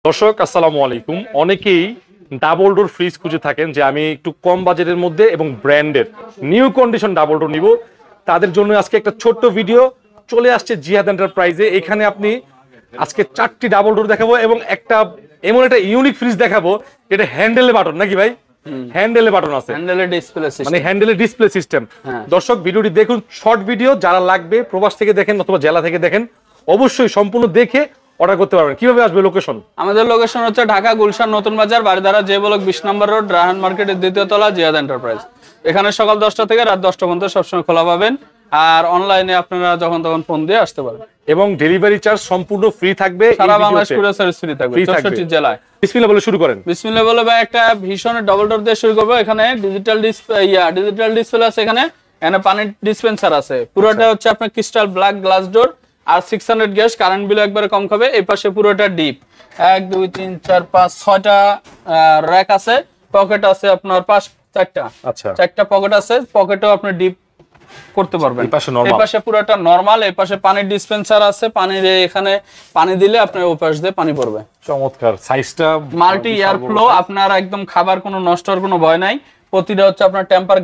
দর্শক আসসালামু আলাইকুম। অনেকেই ডাবল ডোর ফ্রিজ খুঁজে থাকেন যে আমি একটু কম বাজেটের মধ্যে এবং ব্র্যান্ডের নিউ কন্ডিশন ডাবল ডোর নিব। তাদের জন্য আজকে একটা ছোট্ট ভিডিও চলে আসছে জিহাদ এন্টারপ্রাইজে। এখানে আপনি আজকে 4টি ডাবল ডোর দেখাবো এবং এমন একটা ইউনিক ফ্রিজ দেখাবো যেটা হ্যান্ডেলে বাটন, নাকি ভাই? হ্যান্ডেলে বাটন আছে, হ্যান্ডেলে ডিসপ্লে সিস্টেম। দর্শক ভিডিওটি দেখুন, শর্ট ভিডিও। যারা লাগবে প্রবাস থেকে দেখেন অথবা জেলা থেকে দেখেন, অবশ্যই সম্পূর্ণ দেখে অর্ডার করতে পারবেন। কিভাবে আসবে লোকেশন? আমাদের লোকেশন হচ্ছে ঢাকা গুলশান নতুন বাজার, বারিধারা যে ব্লক 20 নম্বর রোড, রায়হান মার্কেটের দ্বিতীয় তলা, জিহাদ এন্টারপ্রাইজ। এখানে সকাল 10টা থেকে রাত 10টা পর্যন্ত সবসময় খোলা পাবেন। আর অনলাইনে আপনারা যখন তখন ফোন দিয়ে আসতে পারেন এবং ডেলিভারি চার্জ সম্পূর্ণ ফ্রি থাকবে। সারা বাংলাদেশ কুরিয়ার সার্ভিস ফ্রি থাকবে 64 জেলায়। বিসমিল্লাহ বলে শুরু করেন। বিসমিল্লাহ বলে ভাই একটা ভীষণ ডাবল ডোর দিয়ে শুরু করব। এখানে ডিজিটাল ডিসপ্লে আছে, এখানে পানির ডিসপেন্সার আছে। পুরোটা হচ্ছে আপনার ক্রিস্টাল ব্ল্যাক গ্লাস ডোর আর 600 গ্যাস, কারেন্ট বিল একবারে কম খাবে। এই পাশে পুরোটা ডিপ 1 2 3 4 5 6টা র‍্যাক আছে, পকেট আছে আপনার 4টা। আচ্ছা, 4টা পকেট আছে, পকেটেও আপনি ডিপ করতে পারবেন। এই পাশে পুরোটা নরমাল, এই পাশে পানির ডিসপেন্সার আছে। পানির এখানে পানি দিলে আপনার ওই পাশ দিয়ে পানি পড়বে। চমৎকার সাইজটা, মাল্টি এয়ার ফ্লো। আপনার একদম খাবার কোনো নষ্ট হওয়ার কোনো ভয় নাই। প্রতিটা হচ্ছে আপনার টেম্পার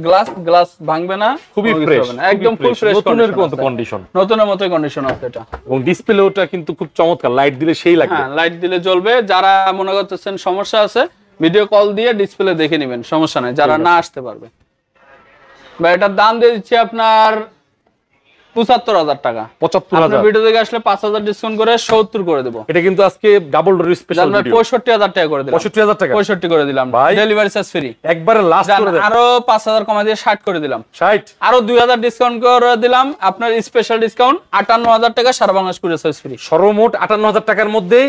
গ্লাস ভাঙবে না, খুবই ফ্রেশ, একদম ফুল ফ্রেশ কন্ডিশন, নতুনের মতোই কন্ডিশন আছে এটা। এবং ডিসপ্লেটা কিন্তু খুব চমৎকার, লাইট দিলে সেই লাগবে। হ্যাঁ, লাইট দিলে জ্বলবে। যারা মনে করতেছেন সমস্যা আছে, ভিডিও কল দিয়ে ডিসপ্লে দেখে নেবেন, সমস্যা নাই। যারা না আসতে পারবে, বা এটার দাম দিয়ে দিচ্ছি আপনার ৭৫,০০০ টাকা। ৭৫,০০০ ভিডিও থেকে আসলে ৫,০০০ ডিসকাউন্ট করে ৭০ করে দেব। এটা কিন্তু আজকে ডাবল ডোর স্পেশাল ভিডিও। ৬৫,০০০ টাকা করে দিলাম। ৬৫,০০০ টাকা, ৬৫ করে দিলাম। Delivery charge free. একবারে লাস্ট করে দেন। আরো ৫,০০০ কমা দিয়ে ৬০ করে দিলাম। ৬০, আরো ২,০০০ ডিসকাউন্ট করে দিলাম। আপনার স্পেশাল ডিসকাউন্ট ৫৮,০০০ টাকা, সারা বাংলাদেশ কুরিয়ার সার্ভিস ফ্রি। সর্বমোট ৫৮,০০০ টাকার মধ্যেই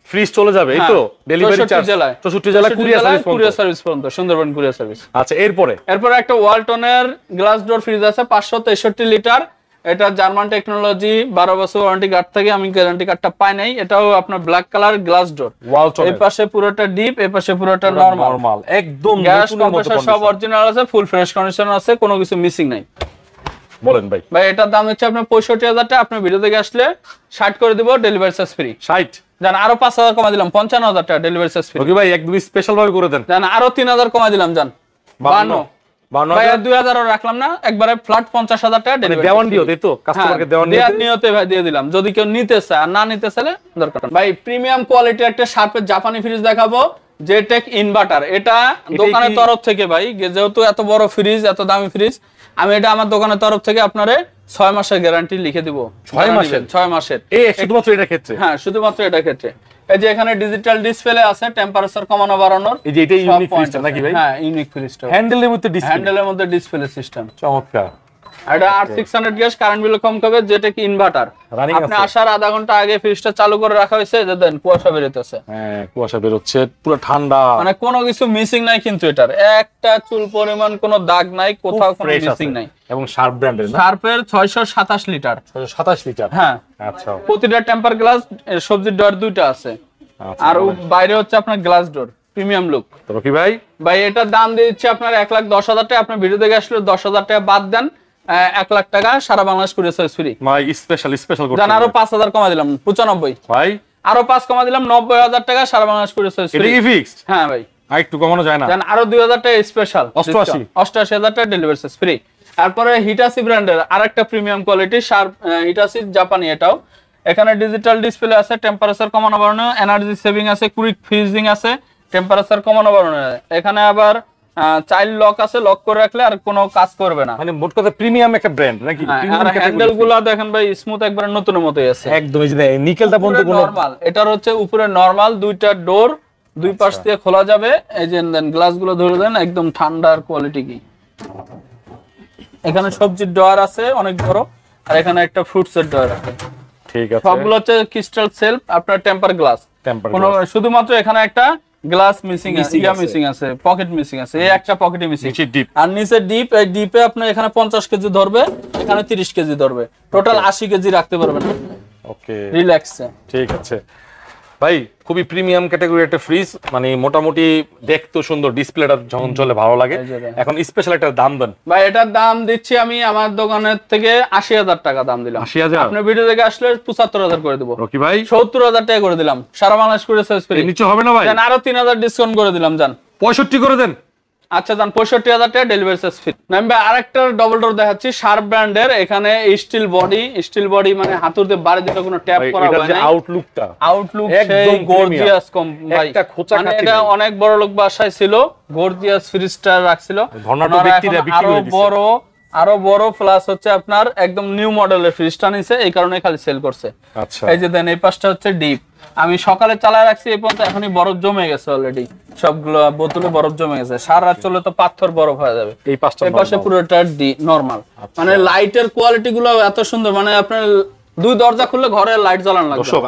ফ্রিজ চলে যাবে। এই তো ডেলিভারি চার্জ 64 জেলা কুরিয়ার সার্ভিস পর্যন্ত, সুন্দরবন কুরিয়ার সার্ভিস। আচ্ছা, এরপরে একটা ওয়ালটনের গ্লাস ডোর ফ্রিজ আছে ৫৬৩ লিটার। এটা জার্মান টেকনোলজি, 12 বছর ওয়ারেন্টি কার্ড থাকে। আমি গ্যারান্টি কার্ডটা পাই নাই। এটাও আপনার ব্ল্যাক কালার গ্লাস ডোর। এই পাশে পুরোটা ডিপ, এই পাশে পুরোটা নরমাল। একদম গ্যাস কম্প্রেসর সব অরিজিনাল আছে, ফুল ফ্রেশ কন্ডিশন আছে, কোনো কিছু মিসিং নাই। বলেন ভাই। এটার দাম হচ্ছে আপনার ৬৫,০০০ টাকা। আপনার ভিডিও থেকে আসলে ৬০ করে দিব, ডেলিভারি চার্জ ফ্রি। ৬০ জান, আরো ৫,০০০ কমা দিলাম, ৫৫,০০০ টাকা, ডেলিভারি চার্জ ফ্রি। ওকে ভাই, একদম স্পেশাল ভাবে করে দেন। জান, আরো ৩,০০০ কমা দিলাম, জান ৫২। ভাই ২,০০০ রাখলাম না, একবারে ফ্ল্যাট ৫০,০০০ টাকা ডেলিভারি। দেওয়ান দিও, তাই তো? কাস্টমারকে দেওয়ান নিয়তে ভাই দিয়ে দিলাম। যদি কেউ নিতে চায়, আর না নিতে চাইলে দরকার নাই। ভাই প্রিমিয়াম কোয়ালিটির একটা শার্পের জাপানি ফ্রিজ দেখাবো, জেটেক ইনভার্টার। এটা দোকানের তরফ থেকে ভাই, যেহেতু এত বড় ফ্রিজ, এত দামি ফ্রিজ, আমি এটা আমার দোকানের তরফ থেকে আপনারে ৬ মাসের গ্যারান্টি লিখে দিব। 6 মাসের। এই শুধুমাত্র এটা ক্ষেত্রে? হ্যাঁ, শুধুমাত্র এটা ক্ষেত্রে। এই যে এখানে ডিজিটাল ডিসপ্লে আছে, টেম্পারেচার কমানো বাড়ানোর। এই যে এটা ইউনিক ফ্রিজটা নাকি ভাই? হ্যাঁ, ইউনিক ফ্রিজটা। হ্যান্ডেলের মধ্যে ডিসপ্লে সিস্টেম, চমৎকার। এটা 8600 গ্যাস, কারেন্ট বিল কম খাবে। যেটা কি ইনভার্টার। আপনি আসার আধা ঘন্টা আগে ফ্রিজটা চালু করে রাখা হয়েছে, যে দেন কুয়াশা বের হচ্ছে। হ্যাঁ, কুয়াশা বের হচ্ছে, পুরো ঠান্ডা, মানে কোনো কিছু মিসিং নাই। কিন্তু এটার একটা চুল পরিমাণ কোনো দাগ নাই, কোথাও কোনো মিসিং নাই। এবং শার্প ব্র্যান্ডের, না? শার্পের 627 লিটার। 627 লিটার, হ্যাঁ। আচ্ছা, প্রতিটা টেম্পার গ্লাস, সবজির ডোর 2টা আছে। আর বাইরে হচ্ছে আপনার গ্লাস ডোর, প্রিমিয়াম লুক। তো কি ভাই, এটার দাম দিচ্ছে আপনার ১,১০,০০০ টাকা। আপনার ভিডিও দেখে আসলে ১০,০০০ টাকা বাদ দেন, ১,০০,০০০ টাকা, সারা বাংলাদেশ কুরিয়ার সার্ভিস ফ্রি। ভাই স্পেশাল করতে জান, আরো ৫,০০০ কমা দিলাম, ৯৫। ভাই আরো ৫ কমা দিলাম, ৯০,০০০ টাকা, সারা বাংলাদেশ কুরিয়ার সার্ভিস ফ্রি। এটা কি ফিক্সড? হ্যাঁ ভাই, আর একটু কমানো যায় না? জান, আরো ২,০০০ টাকা স্পেশাল, ৮৮,০০০ টাকা ডেলিভারি চার্জ ফ্রি। তারপরে হিটাসি ব্র্যান্ডের আরেকটা প্রিমিয়াম কোয়ালিটি শার্প, হিটাসি জাপানি। এটাও এখানে ডিজিটাল ডিসপ্লে আছে, টেম্পারেচার কমানো বাড়ানো, এনার্জি সেভিং আছে, কুইক ফ্রিজিং আছে, টেম্পারেচার কমানো বাড়ানো। এখানে আবার চাইল্ড লক আছে, লক করে রাখলে আর কোনো কাজ করবে না। মানে মোট কথা প্রিমিয়াম একটা ব্র্যান্ড নাকি? আর হ্যান্ডেলগুলো দেখেন ভাই, স্মুথ, একবার নতুনের মতোই আছে একদম। এই যে নিকেলটা পর্যন্ত কোনো নরমাল। এটার হচ্ছে উপরে নরমাল, 2টা ডোর, 2 পাশ দিয়ে খোলা যাবে। এই যে গ্লাসগুলো ধরে দেন, একদম ঠান্ডার কোয়ালিটি কি। এখানে সবজির ডয়ার আছে অনেক বড়, আর এখানে একটা ফ্রুটসের ডয়ার আছে। ঠিক আছে, সবগুলো হচ্ছে ক্রিস্টাল সেলফ, আপনার টেম্পার গ্লাস। শুধুমাত্র এখানে একটা গ্লাস মিসিং আছে, পকেট মিসিং আছে। এই একটা পকেটে মিসিং, আর নিচে ডিপ। এই ডিপে আপনি এখানে 50 কেজি ধরবে, এখানে 30 কেজি ধরবে, টোটাল 80 কেজি রাখতে পারবেন। ওকে, রিল্যাক্সে। ঠিক আছে। ভাই খুবই প্রিমিয়াম ক্যাটাগরি একটা ফ্রিজ, মানে মোটামুটি দেখতে সুন্দর, ডিসপ্লেটা যখন চলে ভালো লাগে। এখন স্পেশাল একটা দাম দেন ভাই। এটার দাম দিচ্ছি আমি আমার দোকানের থেকে 80,000 টাকা দাম দিলাম। 80,000? আপনি ভিডিও দেখে আসলে 75,000 করে দেবো। রকি ভাই 70,000 টাকা করে দিলাম, সারা বাংলাদেশ করে সেলস ফ্রি। নিচে হবে না ভাই? জান আরো 3,000 ডিসকাউন্ট করে দিলাম, জান 65 করে দেন। আচ্ছা জান 65,000 টাকা ডেলিভারি চার্জ ফ্রি। নাম ভাই আরেকটা ডবল ডোর দেখাচ্ছি, শার্প ব্র্যান্ডের। এখানে স্টিল বডি, মানে হাতুড় দিয়ে বাড়ি দিলে কোনো ট্যাপ করা হয় না। আউটলুক একদম গর্জিয়াস কম ভাই। একটা খোঁচা মানে কাটি এটা নেই। অনেক বড় লোক বাসায় ছিল, গর্জিয়াস ফ্রিজটা রাখছিল। ধনাঢ্য ওনারা ব্যক্তিরা এখন বিক্রি করে দিছে। আরো বড় প্লাস হচ্ছে আপনার একদম নিউ মডেলের ফ্রিজটা নিছে, এই কারণে খালি সেল করছে। আচ্ছা এই যে দেন এই পাশটা হচ্ছে ডিপ, আমি সকালে চালায় রাখছি এই পর্যন্ত এখনই বরফ জমে গেছে অলরেডি, সবগুলো বোতলে বরফ জমে গেছে। সারা রাত চলে তো পাথর বরফ হয়ে যাবে। এই পাশটা এই পাশে পুরোটা নরমাল। মানে লাইটের কোয়ালিটি গুলো এত সুন্দর, মানে আপনার 2 দরজা খুললে ঘরে লাইট জ্বালানো লাগবে। দর্শক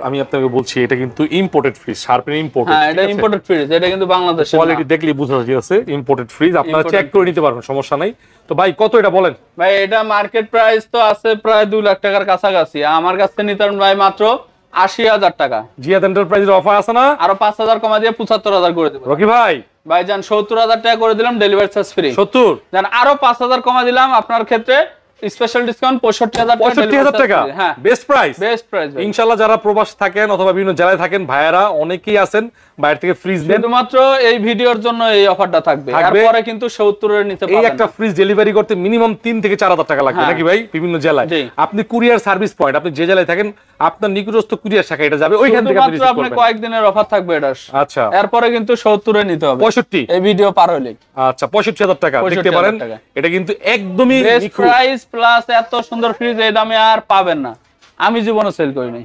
আমি আপনাকে বলছি এটা কিন্তু ইম্পোর্টেড ফ্রিজ, শার্পের ইম্পোর্টেড। হ্যাঁ এটা ইম্পোর্টেড ফ্রিজ, এটা কিন্তু বাংলাদেশের কোয়ালিটি দেখলে বোঝা যাচ্ছে ইম্পোর্টেড ফ্রিজ। আপনারা চেক করে নিতে পারবেন, সমস্যা নাই। তো ভাই কত এটা বলেন? ভাই এটা মার্কেট প্রাইস তো আছে প্রায় 2 লাখ টাকার কাছাকাছি, আমার কাছে নিতে পারেন ভাই মাত্র 80,000 টাকা। জিয়াদ এন্টারপ্রাইজের অফার আছে না? আরো 5,000 কমা দিয়ে 75,000 করে দেব। রকি ভাই ভাইজান 70,000 টাকা করে দিলাম ডেলিভারি চার্জ ফ্রি। 70 জান আরো 5,000 কমা দিলাম আপনার ক্ষেত্রে, স্পেশাল ডিসকাউন্ট 65,000 টাকা। হ্যাঁ বেস্ট প্রাইস। বেস্ট প্রাইস ভাই। ইনশাআল্লাহ যারা প্রবাস থাকেন অথবা বিভিন্ন জেলায় থাকেন ভাইয়ারা অনেকেই আছেন, বাইরে থেকে ফ্রিজ নেন, শুধুমাত্র এই ভিডিওর জন্য এই অফারটা থাকবে। এরপরে কিন্তু 70 এর নিচে এই পাবেন একটা না। ফ্রিজ ডেলিভারি করতে মিনিমাম 3 থেকে 4,000 টাকা লাগবে নাকি ভাই? বিভিন্ন জেলায় জি। আপনি কুরিয়ার সার্ভিস পয়েন্ট, আপনি যে জেলায় থাকেন আপনার নিকটস্থ কুরিয়ার শাখা এটা যাবে, ওইখান থেকে আপনি শুধুমাত্র রিসিভ আপনি করবেন। কয়েকদিনের অফার থাকবে এটা। আচ্ছা এরপরে কিন্তু 70 এ নিতে হবে 65। এই ভিডিও পার হইলে। আচ্ছা 65,000 টাকা দেখতে 65,000 পারেন। টাকা। এটা কিন্তু একদমই বেস্ট নিখুঁত। প্রাইস প্লাস এত সুন্দর ফ্রিজ এই দামে আর পাবেন না, আমি জীবনে সেল করি নাই।